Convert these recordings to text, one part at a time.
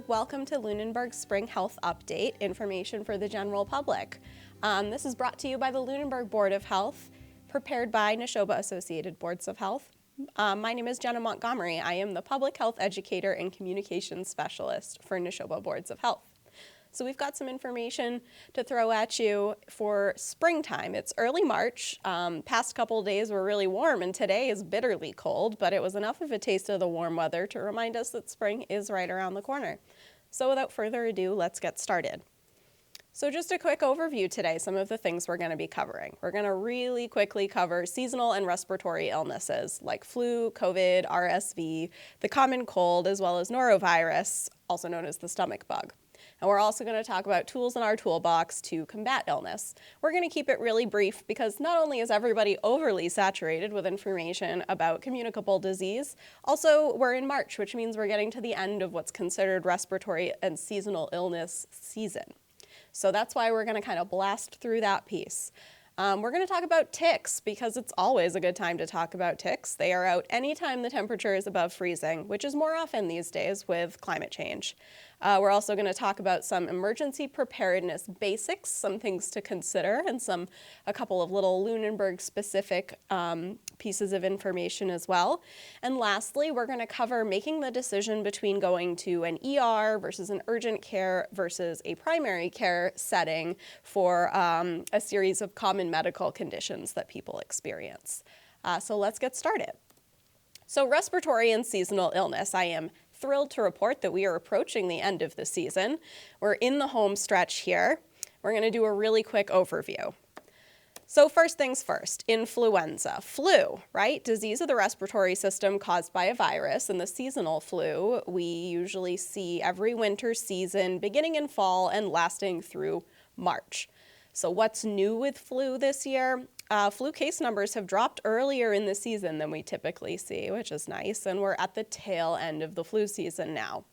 Lunenburg. Welcome to Lunenburg Spring Health Update, information for the general public. This is brought to you by the Lunenburg Board of Health, prepared by Neshoba Associated Boards of Health. My name is Jenna Montgomery. I am the Public Health Educator and Communications Specialist for Neshoba Boards of Health. So we've got some information to throw at you for springtime. It's early March. Past couple of days were really warm, and today is bitterly cold, but it was enough of a taste of the warm weather to remind us that spring is right around the corner. So without further ado, let's get started. So just a quick overview today, some of the things we're going to be covering. We're going to really quickly cover seasonal and respiratory illnesses like flu, COVID, RSV, the common cold, as well as norovirus, also known as the stomach bug. And we're also going to talk about tools in our toolbox to combat illness. We're going to keep it really brief because not only is everybody overly saturated with information about communicable disease, also we're in March, which means we're getting to the end of what's considered respiratory and seasonal illness season. So that's why we're going to kind of blast through that piece. We're going to talk about ticks because it's always a good time to talk about ticks. They are out anytime the temperature is above freezing, which is more often these days with climate change. We're also going to talk about some emergency preparedness basics, some things to consider, and a couple of little Lunenburg-specific pieces of information as well. And lastly, we're going to cover making the decision between going to an ER versus an urgent care versus a primary care setting for a series of common medical conditions that people experience. So let's get started. So respiratory and seasonal illness. I am thrilled to report that we are approaching the end of the season. We're in the home stretch here. We're going to do a really quick overview. So first things first, influenza. Flu, right? Disease of the respiratory system caused by a virus, and the seasonal flu we usually see every winter season, beginning in fall and lasting through March. So what's new with flu this year? Flu case numbers have dropped earlier in the season than we typically see, which is nice, and we're at the tail end of the flu season now.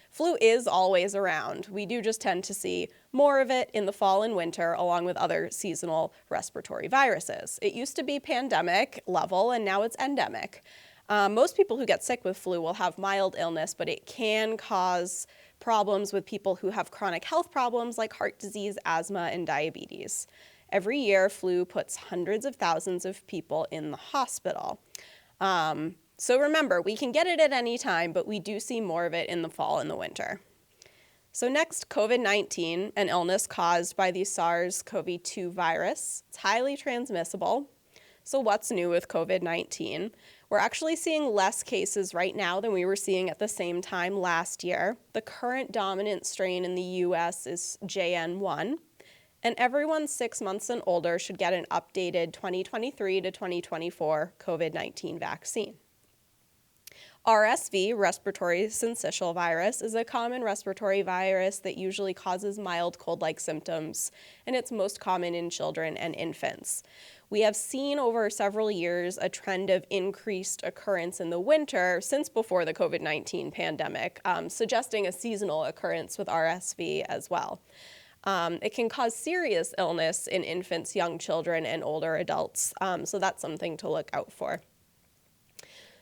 Flu is always around. We do just tend to see more of it in the fall and winter, along with other seasonal respiratory viruses. It used to be pandemic level, and now it's endemic. Most people who get sick with flu will have mild illness, but it can cause problems with people who have chronic health problems like heart disease, asthma, and diabetes. Every year, flu puts hundreds of thousands of people in the hospital. So remember, we can get it at any time, but we do see more of it in the fall and the winter. So next, COVID-19, an illness caused by the SARS-CoV-2 virus. It's highly transmissible. So what's new with COVID-19? We're actually seeing less cases right now than we were seeing at the same time last year. The current dominant strain in the US is JN1. And everyone 6 months and older should get an updated 2023 to 2024 COVID-19 vaccine. RSV, respiratory syncytial virus, is a common respiratory virus that usually causes mild cold-like symptoms, and it's most common in children and infants. We have seen over several years a trend of increased occurrence in the winter since before the COVID-19 pandemic, suggesting a seasonal occurrence with RSV as well. It can cause serious illness in infants, young children, and older adults, so that's something to look out for.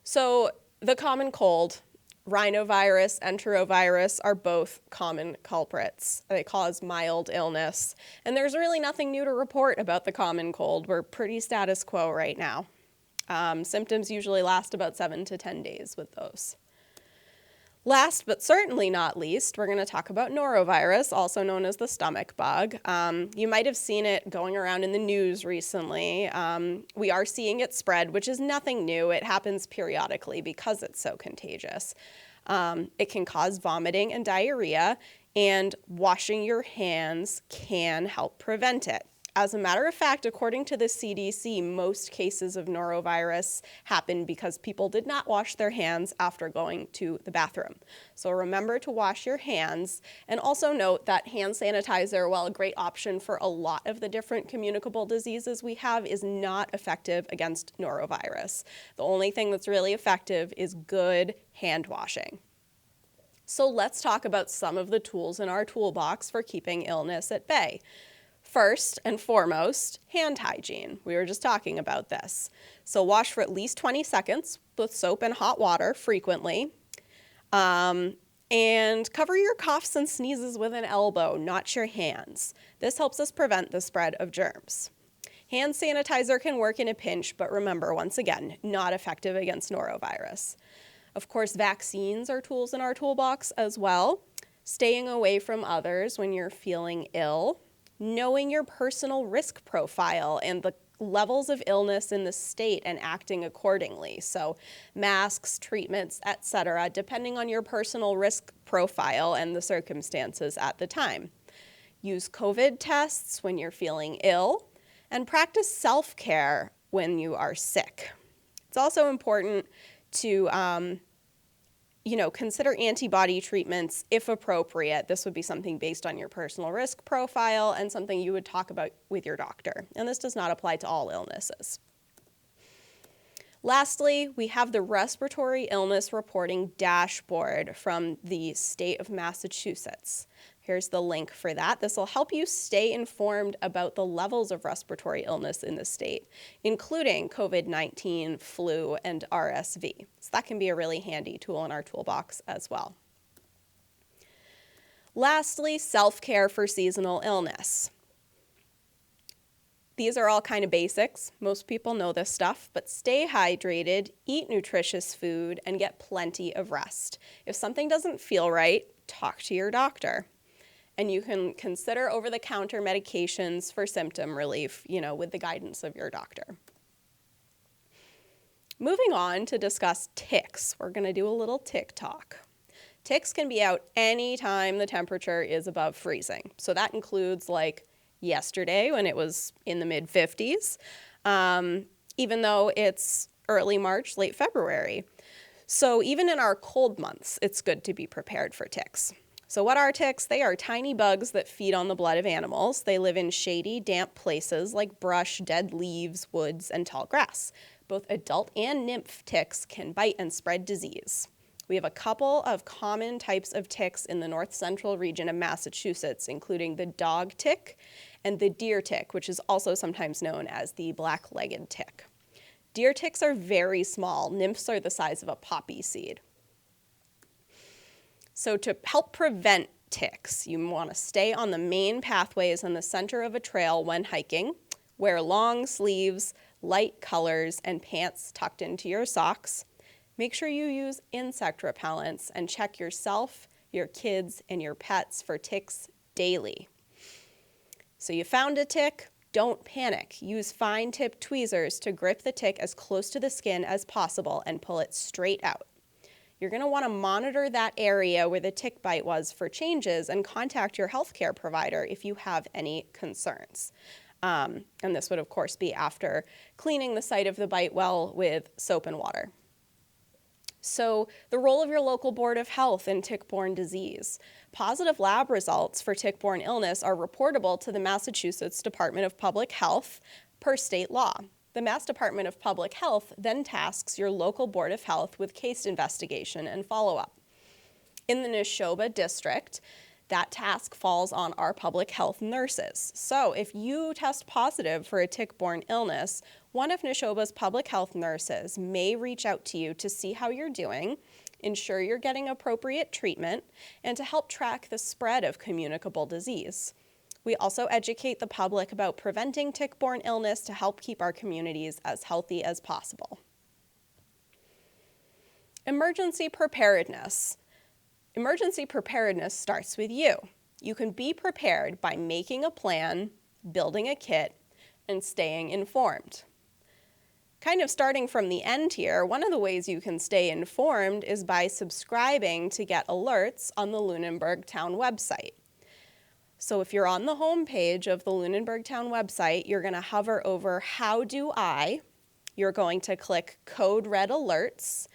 So the common cold, rhinovirus, enterovirus are both common culprits. They cause mild illness, and there's really nothing new to report about the common cold. We're pretty status quo right now. Symptoms usually last about 7 to 10 days with those. Last but certainly not least, we're going to talk about norovirus, also known as the stomach bug. You might have seen it going around in the news recently. We are seeing it spread, which is nothing new. It happens periodically because it's so contagious. It can cause vomiting and diarrhea, and washing your hands can help prevent it. As a matter of fact, according to the CDC, most cases of norovirus happen because people did not wash their hands after going to the bathroom. So remember to wash your hands, and also note that hand sanitizer, while a great option for a lot of the different communicable diseases we have, is not effective against norovirus. The only thing that's really effective is good hand washing. So let's talk about some of the tools in our toolbox for keeping illness at bay. First and foremost, hand hygiene. We were just talking about this. So wash for at least 20 seconds with soap and hot water frequently. And cover your coughs and sneezes with an elbow, not your hands. This helps us prevent the spread of germs. Hand sanitizer can work in a pinch, but remember, once again, not effective against norovirus. Of course, vaccines are tools in our toolbox as well. Staying away from others when you're feeling ill. Knowing your personal risk profile and the levels of illness in the state and acting accordingly. So masks, treatments, etc., depending on your personal risk profile and the circumstances at the time. Use COVID tests when you're feeling ill, and practice self-care when you are sick. It's also important to consider antibody treatments if appropriate. This would be something based on your personal risk profile and something you would talk about with your doctor. And this does not apply to all illnesses. Lastly, we have the Respiratory Illness Reporting Dashboard from the state of Massachusetts. Here's the link for that. This will help you stay informed about the levels of respiratory illness in the state, including COVID-19, flu, and RSV. So that can be a really handy tool in our toolbox as well. Lastly, self-care for seasonal illness. These are all kind of basics. Most people know this stuff, but stay hydrated, eat nutritious food, and get plenty of rest. If something doesn't feel right, talk to your doctor. And you can consider over-the-counter medications for symptom relief, with the guidance of your doctor. Moving on to discuss ticks. We're going to do a little tick talk. Ticks can be out anytime the temperature is above freezing. So that includes like yesterday when it was in the mid-50s, even though it's early March, late February. So even in our cold months, it's good to be prepared for ticks. So what are ticks? They are tiny bugs that feed on the blood of animals. They live in shady, damp places like brush, dead leaves, woods, and tall grass. Both adult and nymph ticks can bite and spread disease. We have a couple of common types of ticks in the north central region of Massachusetts, including the dog tick and the deer tick, which is also sometimes known as the black-legged tick. Deer ticks are very small. Nymphs are the size of a poppy seed. So to help prevent ticks, you want to stay on the main pathways in the center of a trail when hiking, wear long sleeves, light colors, and pants tucked into your socks. Make sure you use insect repellents and check yourself, your kids, and your pets for ticks daily. So you found a tick, don't panic. Use fine-tipped tweezers to grip the tick as close to the skin as possible and pull it straight out. You're going to want to monitor that area where the tick bite was for changes and contact your healthcare provider if you have any concerns. And this would, of course, be after cleaning the site of the bite well with soap and water. So the role of your local Board of Health in tick-borne disease. Positive lab results for tick-borne illness are reportable to the Massachusetts Department of Public Health per state law. The Mass Department of Public Health then tasks your local Board of Health with case investigation and follow-up. In the Neshoba district, that task falls on our public health nurses. So if you test positive for a tick-borne illness, one of Neshoba's public health nurses may reach out to you to see how you're doing, ensure you're getting appropriate treatment, and to help track the spread of communicable disease. We also educate the public about preventing tick-borne illness to help keep our communities as healthy as possible. Emergency preparedness. Emergency preparedness starts with you. You can be prepared by making a plan, building a kit, and staying informed. Kind of starting from the end here, one of the ways you can stay informed is by subscribing to get alerts on the Lunenburg Town website. So if you're on the home page of the Lunenburg Town website, you're going to hover over How Do I? You're going to click Code Red Alerts,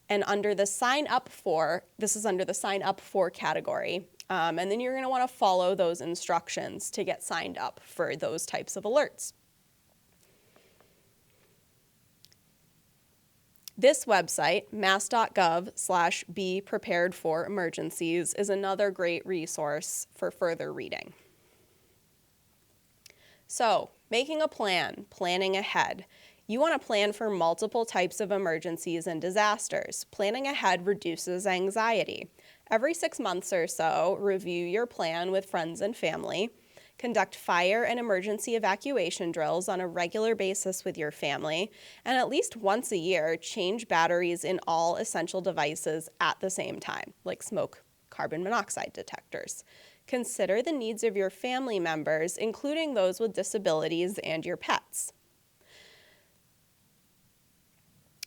and under the Sign Up For, this is under the Sign Up For category, and then you're going to want to follow those instructions to get signed up for those types of alerts. This website, mass.gov/be-prepared-for-emergencies, is another great resource for further reading. So, making a plan, planning ahead. You want to plan for multiple types of emergencies and disasters. Planning ahead reduces anxiety. Every 6 months or so, review your plan with friends and family. Conduct fire and emergency evacuation drills on a regular basis with your family. And at least once a year, change batteries in all essential devices at the same time, like smoke, carbon monoxide detectors. Consider the needs of your family members, including those with disabilities and your pets.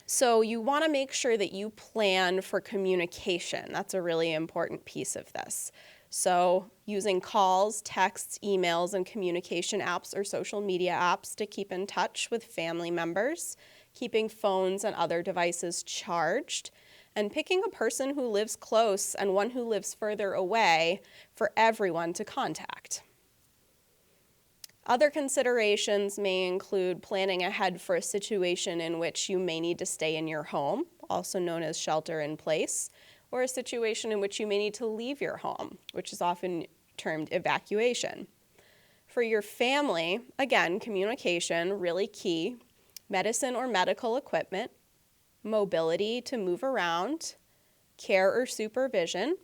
So you want to make sure that you plan for communication. That's a really important piece of this. So using calls, texts, emails, and communication apps or social media apps to keep in touch with family members, keeping phones and other devices charged, and picking a person who lives close and one who lives further away for everyone to contact. Other considerations may include planning ahead for a situation in which you may need to stay in your home, also known as shelter in place, or a situation in which you may need to leave your home, which is often termed evacuation. For your family, again, communication, really key, medicine or medical equipment, mobility to move around, care or supervision,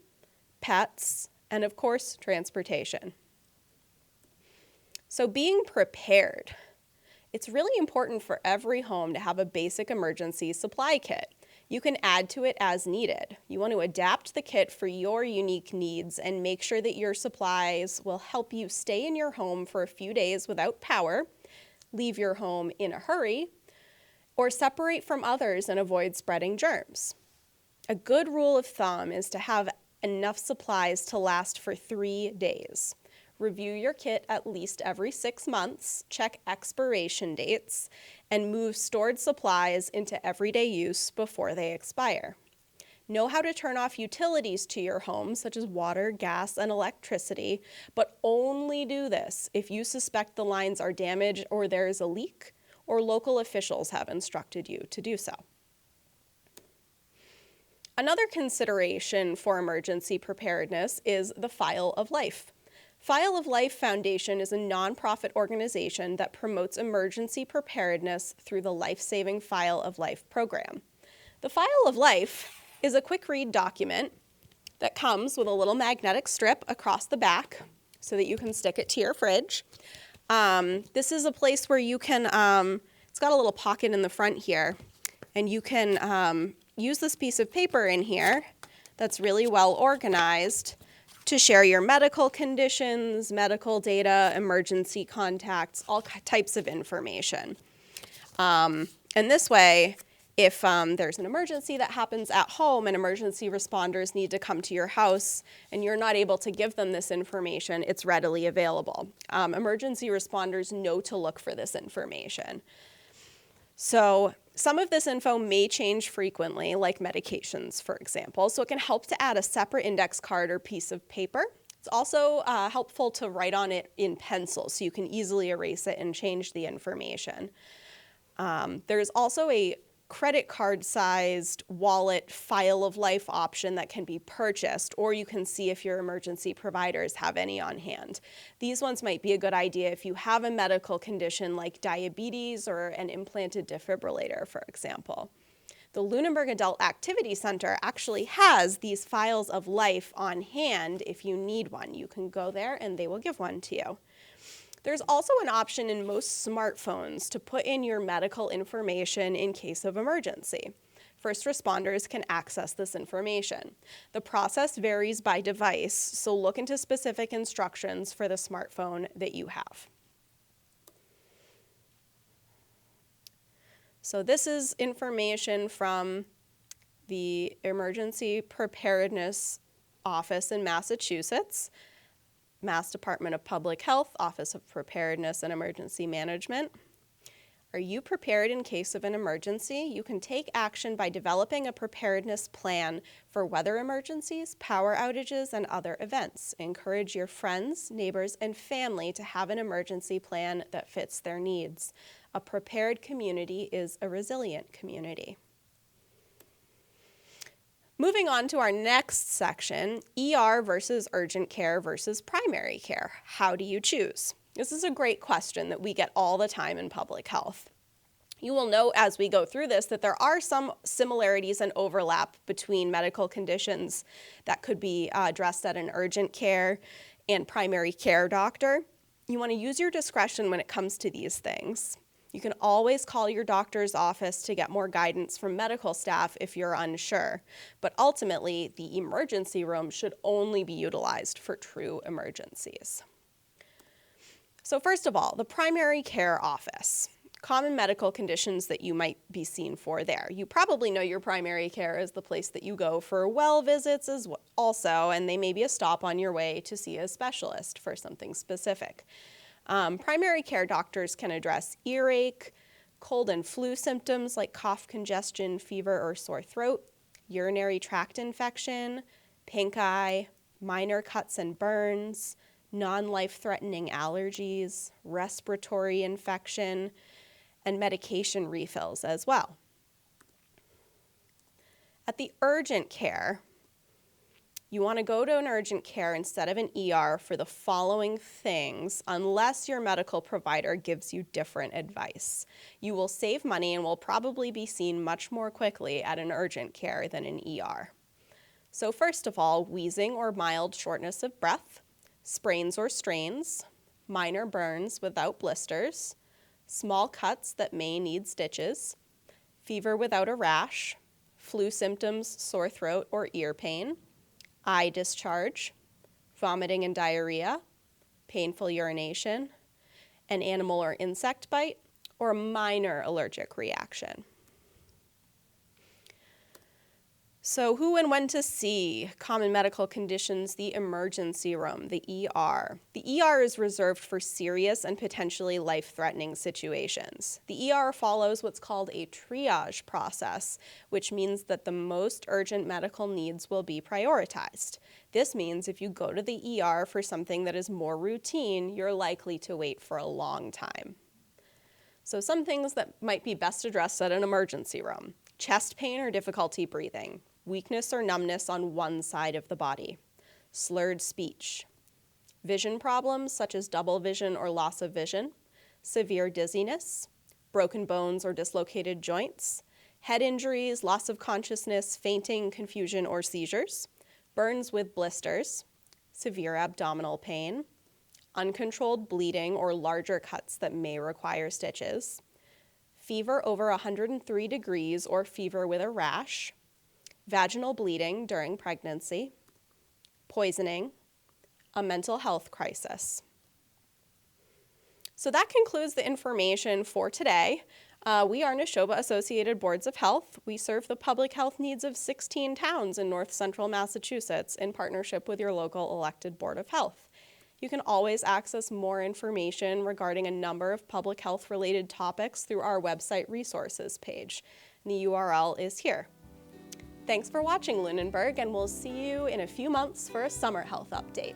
pets, and of course, transportation. So being prepared. It's really important for every home to have a basic emergency supply kit. You can add to it as needed. You want to adapt the kit for your unique needs and make sure that your supplies will help you stay in your home for a few days without power, leave your home in a hurry, or separate from others and avoid spreading germs. A good rule of thumb is to have enough supplies to last for 3 days. Review your kit at least every 6 months, check expiration dates, and move stored supplies into everyday use before they expire. Know how to turn off utilities to your home, such as water, gas, and electricity, but only do this if you suspect the lines are damaged or there is a leak, or local officials have instructed you to do so. Another consideration for emergency preparedness is the File of Life. File of Life Foundation is a nonprofit organization that promotes emergency preparedness through the Life-Saving File of Life program. The File of Life is a quick read document that comes with a little magnetic strip across the back so that you can stick it to your fridge. This is a place where you can, it's got a little pocket in the front here, and you can use this piece of paper in here that's really well organized to share your medical conditions, medical data, emergency contacts, all types of information. And this way, if there's an emergency that happens at home and emergency responders need to come to your house and you're not able to give them this information, it's readily available. Emergency responders know to look for this information. So some of this info may change frequently, like medications, for example, so it can help to add a separate index card or piece of paper. It's also helpful to write on it in pencil so you can easily erase it and change the information. There's also a credit card-sized wallet File of Life option that can be purchased, or you can see if your emergency providers have any on hand. These ones might be a good idea if you have a medical condition like diabetes or an implanted defibrillator, for example. The Lunenburg Adult Activity Center actually has these Files of Life on hand if you need one. You can go there and they will give one to you. There's also an option in most smartphones to put in your medical information in case of emergency. First responders can access this information. The process varies by device, so look into specific instructions for the smartphone that you have. So this is information from the Emergency Preparedness Office in Massachusetts. Mass Department of Public Health, Office of Preparedness and Emergency Management. Are you prepared in case of an emergency? You can take action by developing a preparedness plan for weather emergencies, power outages, and other events. Encourage your friends, neighbors, and family to have an emergency plan that fits their needs. A prepared community is a resilient community. Moving on to our next section, ER versus urgent care versus primary care. How do you choose? This is a great question that we get all the time in public health. You will note as we go through this that there are some similarities and overlap between medical conditions that could be addressed at an urgent care and primary care doctor. You want to use your discretion when it comes to these things. You can always call your doctor's office to get more guidance from medical staff if you're unsure, but ultimately the emergency room should only be utilized for true emergencies. So first of all, the primary care office. Common medical conditions that you might be seen for there. You probably know your primary care is the place that you go for well visits as well also, and they may be a stop on your way to see a specialist for something specific. Primary care doctors can address earache, cold and flu symptoms like cough, congestion, fever, or sore throat, urinary tract infection, pink eye, minor cuts and burns, non-life-threatening allergies, respiratory infection, and medication refills as well. At the urgent care, you want to go to an urgent care instead of an ER for the following things, unless your medical provider gives you different advice. You will save money and will probably be seen much more quickly at an urgent care than an ER. So first of all, wheezing or mild shortness of breath, sprains or strains, minor burns without blisters, small cuts that may need stitches, fever without a rash, flu symptoms, sore throat or ear pain, eye discharge, vomiting and diarrhea, painful urination, an animal or insect bite, or a minor allergic reaction. So who and when to see? Common medical conditions, the emergency room, the ER. The ER is reserved for serious and potentially life-threatening situations. The ER follows what's called a triage process, which means that the most urgent medical needs will be prioritized. This means if you go to the ER for something that is more routine, you're likely to wait for a long time. So some things that might be best addressed at an emergency room: chest pain or difficulty breathing, weakness or numbness on one side of the body, slurred speech, vision problems such as double vision or loss of vision, severe dizziness, broken bones or dislocated joints, head injuries, loss of consciousness, fainting, confusion, or seizures, burns with blisters, severe abdominal pain, uncontrolled bleeding or larger cuts that may require stitches, fever over 103 degrees or fever with a rash, vaginal bleeding during pregnancy, poisoning, a mental health crisis. So that concludes the information for today. We are Neshoba Associated Boards of Health. We serve the public health needs of 16 towns in north central Massachusetts in partnership with your local elected Board of Health. You can always access more information regarding a number of public health related topics through our website resources page. The URL is here. Thanks for watching Lunenburg, and we'll see you in a few months for a summer health update.